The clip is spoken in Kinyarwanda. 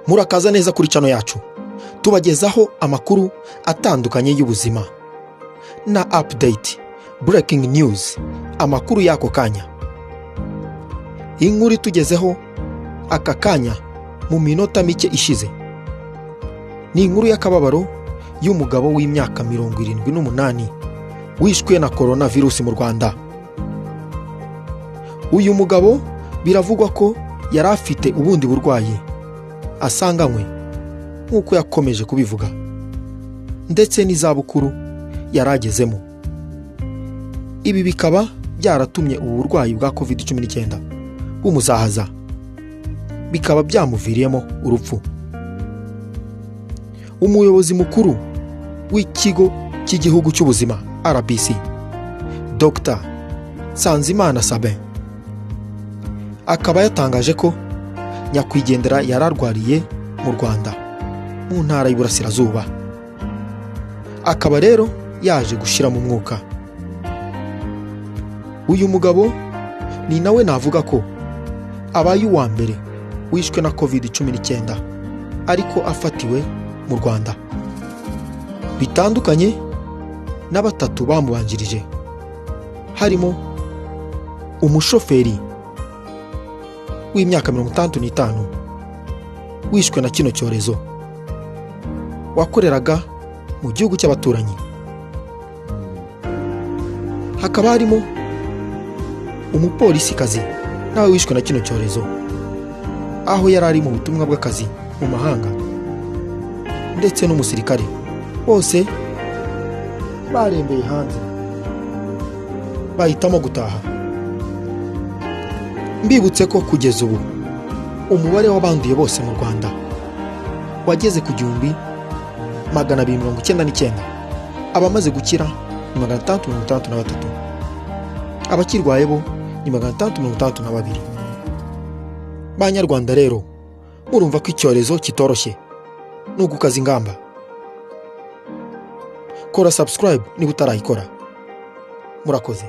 Murakaza neza kuri channel yacu, tubagezaho amakuru atandukanye y'ubuzima na update, breaking news, amakuru y'ako kanya. Inkuru tugezeho aka kanya mu minota mike ishize ni inkuru y'akababaro y'umugabo w'imyaka 78 wishwe na coronavirus mu Rwanda. Uyu mugabo biravugwa ko yari afite ubundi burwayi asanganywe nk'uko yakomeje kubivuga, ndetse n'izabukuru yaragezemo. Ibi bikaba byaratumye ubu burwayi bwa COVID-19 bumuzahaza, bikaba byamuviriyemo urupfu. Umuyobozi mukuru w'ikigo cy'igihugu cy'ubuzima RBC, Dr. Nsanzimana Sabin, akaba yatangaje ko nyakwigendera yararwariye mu Rwanda mu ntara y'Iburasirazuba, akaba rero yaje gushira mu mwuka. Uyu mugabo ni nawe navuga ko abaye uwa mbere wishwe na COVID-19 ariko afatiwe mu Rwanda, bitandukanye na batatu bamubanjirije, harimo umushoferi w'imyaka 65 wishwe na kino cyorezo wakoreraga mu gihugu cy'abaturanyi. Hakaba harimo umupolisikazi nawe wishwe na kino cyorezo aho yari ari mu butumwa bw'akazi mu mahanga, ndetse n'umusirikare, bose barembeye hanze bahitamo gutaha. Mbibutse ko kugeza ubu umubare w'abanduye bose mu Rwanda wageze ku 299, abamaze gukira ni 663, abakirwaye bo ni 662. Banyarwanda rero, murumva ko icyorezo kitoroshye, nugukaza ingamba. Kora subscribe niba utarayikora. Murakoze.